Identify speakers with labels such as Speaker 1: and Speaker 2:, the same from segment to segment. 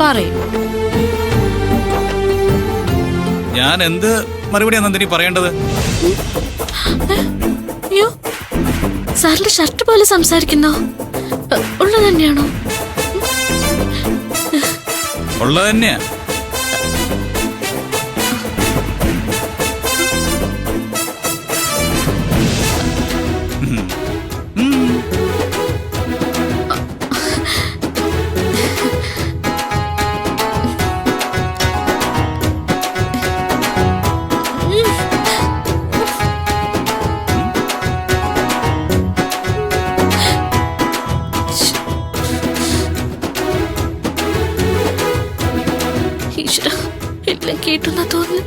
Speaker 1: പറയും.
Speaker 2: ഞാൻ എന്ത് മറുപടിയാ നന്ദിനി പറയേണ്ടത്?
Speaker 1: അയ്യോ, സാറിന്റെ ഷർട്ട് പോലെ സംസാരിക്കുന്നോ? ഉള്ളത് തന്നെയാണോ?
Speaker 2: ഉള്ളത് തന്നെയാ.
Speaker 1: എല്ലാം കേട്ടെന്നാ തോന്നുന്നു.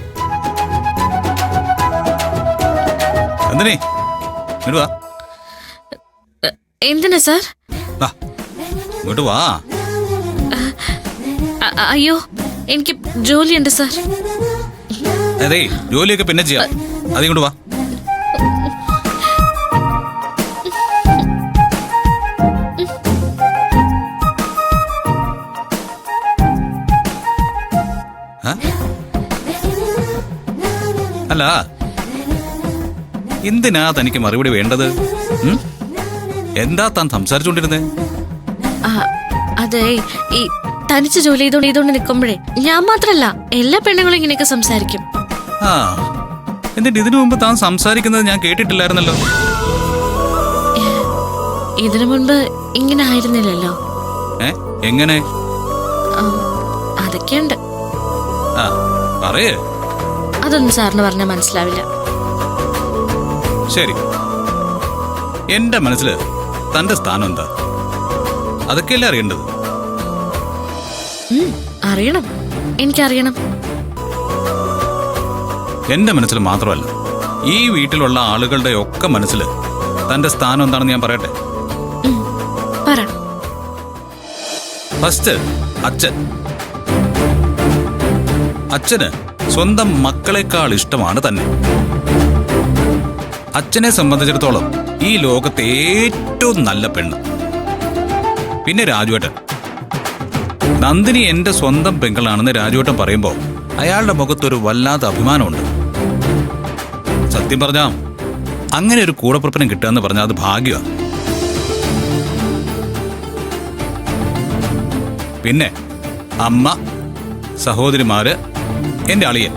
Speaker 1: എന്തിനാ സാർ?
Speaker 2: ഇങ്ങോട്ട് വാ.
Speaker 1: അയ്യോ, എനിക്ക് ജോലിയുണ്ട് സാർ.
Speaker 2: അതെ, ജോലിയൊക്കെ പിന്നെ ചെയ്യാം. അതിങ്ങോട്ട് വാ. അല്ല, എന്തിനാ തനിക്ക് മറുപടി വേണ്ടത്? എന്താ താൻ സംസാരിച്ചോണ്ടിരുന്നേ?
Speaker 1: അതെ, ഈ തനിച്ച് ജോലി ചെയ്തോണ്ട് നിൽക്കുമ്പോഴേ ഞാൻ മാത്രല്ല എല്ലാ പെണ്ണുങ്ങളും ഇങ്ങനെയൊക്കെ സംസാരിക്കും.
Speaker 2: എന്നിട്ട് ഇതിനു മുമ്പ് താൻ സംസാരിക്കുന്നത് ഞാൻ കേട്ടിട്ടില്ലായിരുന്നല്ലോ.
Speaker 1: ഇതിനു മുൻപ് ഇങ്ങനെ ആയിരുന്നില്ലല്ലോ.
Speaker 2: എങ്ങനെ?
Speaker 1: അതൊക്കെയുണ്ട്.
Speaker 2: പറയേ.
Speaker 1: അതൊന്നും സാറിന് പറഞ്ഞാൽ മനസ്സിലാവില്ല.
Speaker 2: ശരി, എന്റെ മനസ്സില് തന്റെ സ്ഥാനം എന്താ? അതൊക്കെയല്ലേ അറിയേണ്ടത്.
Speaker 1: അറിയണം, എനിക്കറിയണം.
Speaker 2: എന്റെ മനസ്സിൽ മാത്രമല്ല, ഈ വീട്ടിലുള്ള ആളുകളുടെ ഒക്കെ മനസ്സില് തന്റെ സ്ഥാനം എന്താണെന്ന് ഞാൻ പറയട്ടെ. ഫസ്റ്റ്, അച്ഛൻ. അച്ഛന് സ്വന്തം മക്കളെക്കാൾ ഇഷ്ടമാണ് തന്നെ. അച്ഛനെ സംബന്ധിച്ചിടത്തോളം ഈ ലോകത്തെ ഏറ്റവും നല്ല പെണ്ണ്. പിന്നെ രാജുവേട്ടൻ. നന്ദിനി എന്റെ സ്വന്തം പെങ്ങളാണെന്ന് രാജുവേട്ടൻ പറയുമ്പോൾ അയാളുടെ മുഖത്തൊരു വല്ലാത്ത അഭിമാനമുണ്ട്. സത്യം പറഞ്ഞാ അങ്ങനെ ഒരു കൂടപ്പുറപ്പിനെ കിട്ടുക എന്ന് പറഞ്ഞാൽ അത് ഭാഗ്യമാണ്. പിന്നെ അമ്മ, സഹോദരിമാര്, എന്റെ അളിയൻ.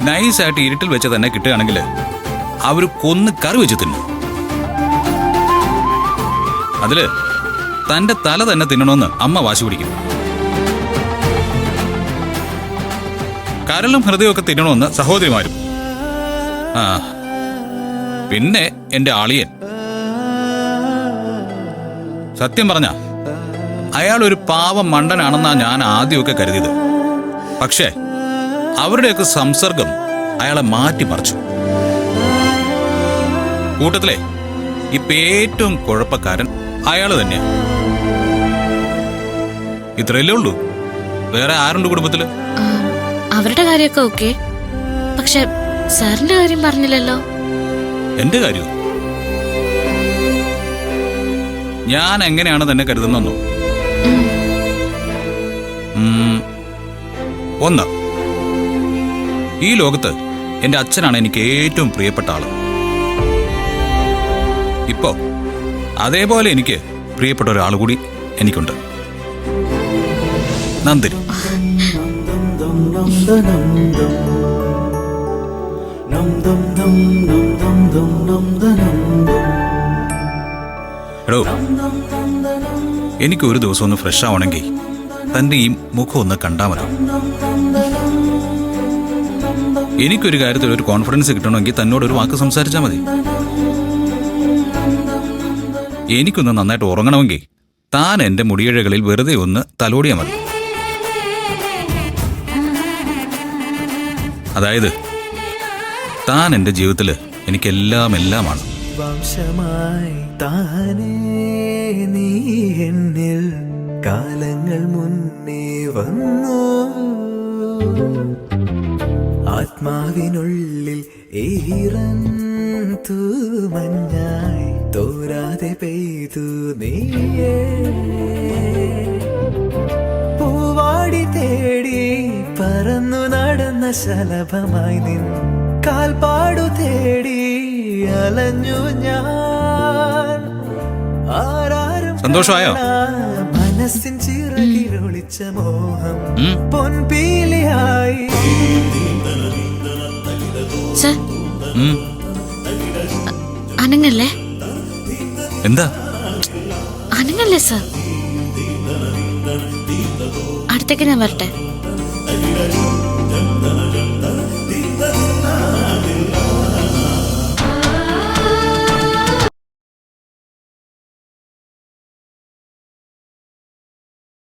Speaker 2: നൈസായിട്ട് ഇരുട്ടിൽ വെച്ച് തന്നെ കിട്ടുകയാണെങ്കിൽ അവര് കൊന്ന് കറി വെച്ച് തിന്നും. അതില് തന്റെ തല തന്നെ തിന്നണമെന്ന് അമ്മ വാശി പിടിക്കും. കരളും ഹൃദയമൊക്കെ തിന്നണമെന്ന് സഹോദരിമാരും. പിന്നെ എന്റെ അളിയൻ. സത്യം പറഞ്ഞ അയാൾ ഒരു പാവം മണ്ടനാണെന്നാ ഞാൻ ആദ്യമൊക്കെ കരുതിയത്. പക്ഷേ അവരുടെയൊക്കെ സംസർഗം അയാളെ മാറ്റിമറിച്ചു. കൂട്ടത്തിലെ ഇപ്പൊ ഏറ്റവും കുഴപ്പക്കാരൻ അയാള് തന്നെയാ. ഇത്രയല്ലേ ഉള്ളൂ, വേറെ ആരുണ്ട് കുടുംബത്തില്?
Speaker 1: അവരുടെ കാര്യമൊക്കെ ഓക്കെ, പക്ഷെ സാറിന്റെ കാര്യം പറഞ്ഞില്ലല്ലോ.
Speaker 2: എന്റെ കാര്യം ഞാൻ എങ്ങനെയാണ് തന്നെ കരുതുന്നോ? ഒന്ന്, ഈ ലോകത്ത് എന്റെ അച്ഛനാണ് എനിക്ക് ഏറ്റവും പ്രിയപ്പെട്ട ആള്. ഇപ്പോ അതേപോലെ എനിക്ക് പ്രിയപ്പെട്ട ഒരാൾ കൂടി എനിക്കുണ്ട്, നന്ദിനി. എടോ, എനിക്ക് ഒരു ദിവസം ഒന്ന് ഫ്രഷ് ആവണമെങ്കിൽ തന്റെ ഈ മുഖം ഒന്ന് കണ്ടാൽ മതി. എനിക്കൊരു കാര്യത്തിൽ ഒരു കോൺഫിഡൻസ് കിട്ടണമെങ്കിൽ തന്നോട് ഒരു വാക്ക് സംസാരിച്ചാൽ മതി. എനിക്കൊന്ന് നന്നായിട്ട് ഉറങ്ങണമെങ്കിൽ താൻ എന്റെ മുടിയിഴകളിൽ വെറുതെ ഒന്ന് തലോടിയാൽ മതി. അതായത് താൻ എന്റെ ജീവിതത്തില് എനിക്കെല്ലാം എല്ലാമാണ്.
Speaker 3: വംശമായി താനേ നീ എന്നിൽ കാലങ്ങൾ മുന്നേ വന്നു, ആത്മാവിനുള്ളിൽ ഈറൻ തൂമഞ്ഞായി തോരാതെ പെയ്തു നീയേ. ശലഭമായി നിൻ കാൽപ്പാടു തേടി അലഞ്ഞു ഞാൻ. ആരാരും
Speaker 2: സന്തോഷമായോ?
Speaker 3: മനസ്സിൻ ചിറകിലൊളിച്ച മോഹം
Speaker 2: ഉം.
Speaker 3: പൊൻപീലിയായി.
Speaker 1: സർ
Speaker 2: ഉം.
Speaker 1: അനങ്ങല്ലേ
Speaker 2: എന്താ?
Speaker 1: അനങ്ങല്ലേ സർ? അടുത്തേക്ക് ഞാൻ വരട്ടെ?